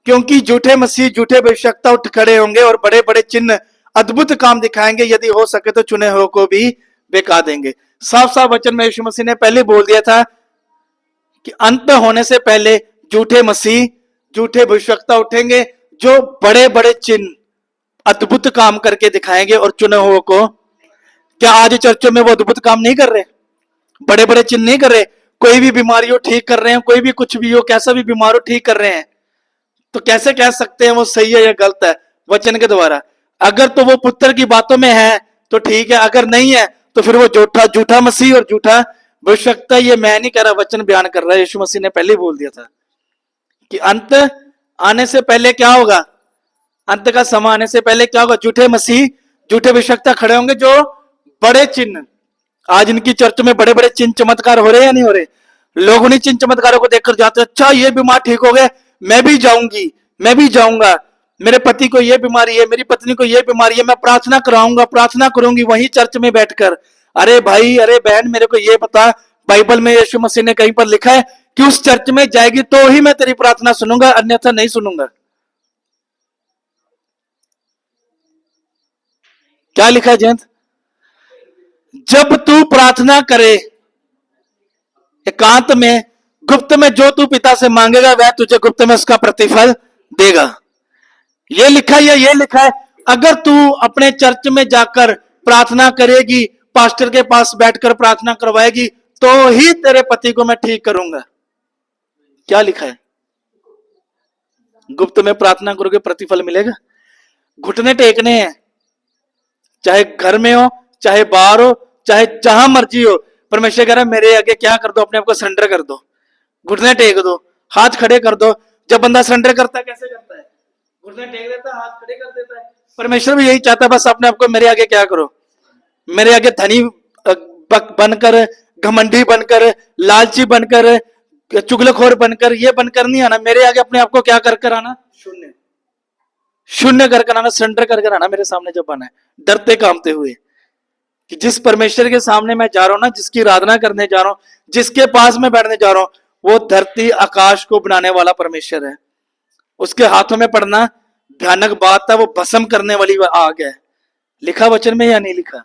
क्योंकि झूठे मसीह, झूठे भविष्यवक्ता उठ खड़े होंगे और बड़े बड़े चिन्ह, अद्भुत काम दिखाएंगे, यदि हो सके तो चुने हुए को भी बेका देंगे। साफ साफ वचन में यीशु मसीह ने पहले बोल दिया था कि अंत होने से पहले झूठे मसीह, झूठे भविष्यवक्ता उठेंगे जो बड़े बड़े चिन्ह, अद्भुत काम करके दिखाएंगे और चुने हुए को। क्या आज चर्चों में वो अद्भुत काम नहीं कर रहे, बड़े बड़े चिन्ह नहीं कर रहे? कोई भी बीमारी हो ठीक कर रहे हैं, कोई भी कुछ भी हो, कैसा भी बीमार हो ठीक कर रहे हैं। तो कैसे कह सकते हैं वो सही है या गलत है? वचन के द्वारा। अगर तो वो पुत्र की बातों में है तो ठीक है, अगर नहीं है तो फिर वो झूठा मसीह और झूठा भविष्यवक्ता। ये मैं नहीं कह रहा, वचन बयान कर रहा है। यीशु मसीह ने पहले बोल दिया था कि अंत आने से पहले क्या होगा, अंत का समय आने से पहले क्या होगा, झूठे मसीह, झूठे भविष्यवक्ता खड़े होंगे जो बड़े चिन्ह। आज इनकी चर्च में बड़े बड़े चिन्ह चमत्कार हो रहे हैं या नहीं हो रहे? लोग उन्हीं चिन्ह चमत्कारों को देखकर जाते हैं, अच्छा ये बीमार ठीक हो गए, मैं भी जाऊंगी, मैं भी जाऊंगा, मेरे पति को ये बीमारी है, मेरी पत्नी को ये बीमारी है, मैं प्रार्थना कराऊंगा, प्रार्थना करूंगी वहीं चर्च में बैठकर। अरे भाई, अरे बहन, मेरे को ये पता, बाइबल में यीशु मसीह ने कहीं पर लिखा है कि उस चर्च में जाएगी तो ही मैं तेरी प्रार्थना सुनूंगा, अन्यथा नहीं सुनूंगा। क्या लिखा है जयंत? जब तू प्रार्थना करे एकांत में, गुप्त में, जो तू पिता से मांगेगा वह तुझे गुप्त में उसका प्रतिफल देगा। ये लिखा है, ये लिखा है। अगर तू अपने चर्च में जाकर प्रार्थना करेगी, पास्टर के पास बैठकर प्रार्थना करवाएगी, तो ही तेरे पति को मैं ठीक करूंगा। क्या लिखा है? गुप्त में प्रार्थना करोगे प्रतिफल मिलेगा। घुटने टेकने हैं, चाहे घर में हो, चाहे बाहर हो, चाहे जहां मर्जी हो। परमेश्वर कह रहा है मेरे आगे क्या कर दो, अपने आप को सरेंडर कर दो, घुटने टेक दो, हाथ खड़े कर दो। जब बंदा सरेंडर करता है कैसे करता है? घुटने टेक देता है, हाथ खड़े कर देता है। परमेश्वर भी यही चाहता है, बस अपने आप को मेरे आगे क्या करो, मेरे आगे धनी बनकर, घमंडी बनकर, लालची बनकर, चुगलखोर बनकर, ये बनकर नहीं आना। मेरे आगे अपने आप को क्या कर आना? शून्य, शून्य कर आना, सरेंडर कर आना मेरे सामने जब आना है, डरते कांपते हुए कि जिस परमेश्वर के सामने मैं जा रहा हूं ना, जिसकी आराधना करने जा रहा हूं, जिसके पास मैं बैठने जा रहा हूं, वो धरती आकाश को बनाने वाला परमेश्वर है। उसके हाथों में पड़ना भयानक बात है, वो भस्म करने वाली आग है। लिखा वचन में या नहीं लिखा?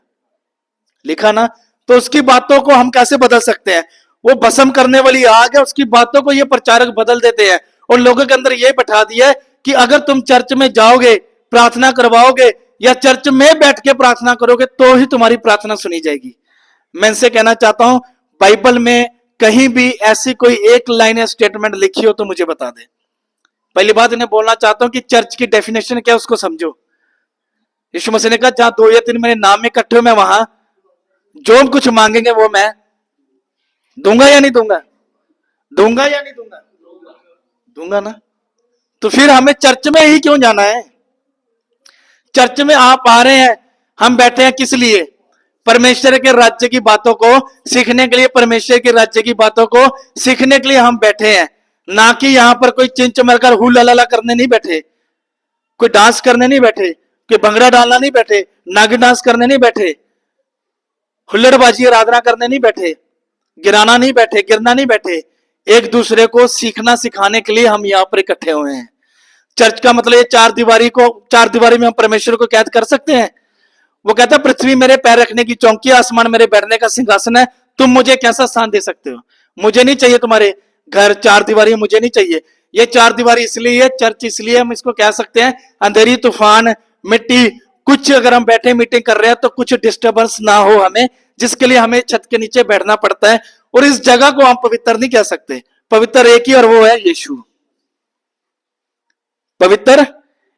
लिखा ना। तो उसकी बातों को हम कैसे बदल सकते हैं? वो भस्म करने वाली आग है, उसकी बातों को ये प्रचारक बदल देते हैं और लोगों के अंदर ये बैठा दिया है कि अगर तुम चर्च में जाओगे, प्रार्थना करवाओगे या चर्च में बैठ के प्रार्थना करोगे तो ही तुम्हारी प्रार्थना सुनी जाएगी। मैं इनसे कहना चाहता हूं, बाइबल में कहीं भी ऐसी कोई एक लाइन या स्टेटमेंट लिखी हो तो मुझे बता दे। पहली बात इन्हें बोलना चाहता हूं कि चर्च की डेफिनेशन क्या है उसको समझो। यीशु मसीह ने कहा जहां 2 या 3 मेरे नाम में इकट्ठे हो, मैं वहां जो हम कुछ मांगेंगे वो मैं दूंगा या नहीं दूंगा? दूंगा या नहीं दूंगा? दूंगा ना। तो फिर हमें चर्च में ही क्यों जाना है? चर्च में आप आ रहे हैं, हम बैठे हैं किस लिए? परमेश्वर के राज्य की बातों को सीखने के लिए, परमेश्वर के राज्य की बातों को सीखने के लिए हम बैठे हैं, ना कि यहां पर कोई चिंचमरकर हुलाला करने नहीं बैठे, कोई डांस करने नहीं बैठे, कोई भंगड़ा डालना नहीं बैठे, नागिन डांस करने नहीं बैठे, हुल्लड़बाजी आराधना करने नहीं बैठे, गिराना नहीं बैठे, गिरना नहीं बैठे। एक दूसरे को सीखना सिखाने के लिए हम यहां पर इकट्ठे हुए हैं। चर्च का मतलब ये चार दीवारी में हम परमेश्वर को कैद कर सकते हैं? वो कहता है पृथ्वी मेरे पैर रखने की चौकी, आसमान मेरे बैठने का सिंहासन है, तुम मुझे कैसा स्थान दे सकते हो? मुझे नहीं चाहिए तुम्हारे घर, चार दीवारी मुझे नहीं चाहिए। ये चार दीवारी इसलिए है, चर्च इसलिए हम इसको कह सकते हैं अंधेरी, तूफान, मिट्टी, कुछ अगर हम बैठे मीटिंग कर रहे हैं तो कुछ डिस्टर्बेंस ना हो हमें, जिसके लिए हमें छत के नीचे बैठना पड़ता है। और इस जगह को हम पवित्र नहीं कह सकते। पवित्र एक ही और वो है यीशु। पवित्र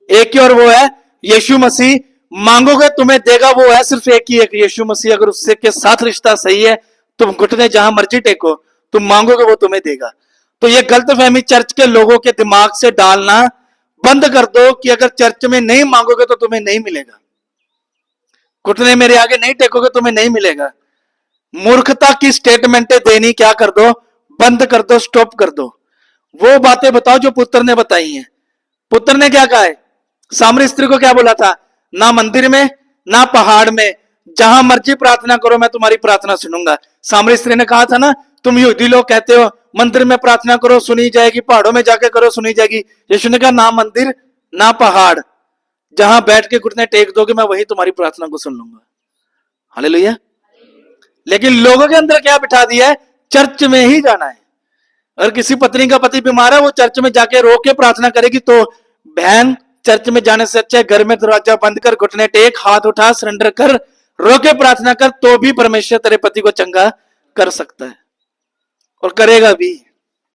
एक ही और वो है यीशु मसीह। मांगोगे तुम्हें देगा, वो है सिर्फ एक ही, एक यीशु मसीह। अगर उससे के साथ रिश्ता सही है, तुम घुटने जहां मर्जी टेको, तुम मांगोगे वो तुम्हें देगा। तो ये गलतफहमी चर्च के लोगों के दिमाग से डालना बंद कर दो कि अगर चर्च में नहीं मांगोगे तो तुम्हें नहीं मिलेगा, घुटने मेरे आगे नहीं टेकोगे तुम्हें नहीं मिलेगा। मूर्खता की स्टेटमेंटें देनी क्या कर दो, बंद कर दो, स्टॉप कर दो। वो बातें बताओ जो पुत्र ने बताई हैं। पुत्र ने क्या कहा है? सामरी स्त्री को क्या बोला था? ना मंदिर में ना पहाड़ में, जहां मर्जी प्रार्थना करो मैं तुम्हारी प्रार्थना सुनूंगा। सामरी स्त्री ने कहा था ना, तुम यहूदी लोग कहते हो मंदिर में प्रार्थना करो सुनी जाएगी, पहाड़ों में जाके करो सुनी जाएगी। यीशु ने कहा ना मंदिर ना पहाड़, जहां बैठ के घुटने टेक दोगे मैं वही तुम्हारी प्रार्थना को सुन लूंगा। हालेलुया। लेकिन लोगों के अंदर क्या बिठा दिया है, चर्च में ही जाना है। अगर किसी पत्नी का पति बीमार है वो चर्च में जाके रो के प्रार्थना करेगी, तो बहन चर्च में जाने से अच्छा है घर में दरवाजा बंद कर, घुटने टेक, हाथ उठा, सरेंडर कर, रो के प्रार्थना कर, तो भी परमेश्वर तेरे पति को चंगा कर सकता है और करेगा भी।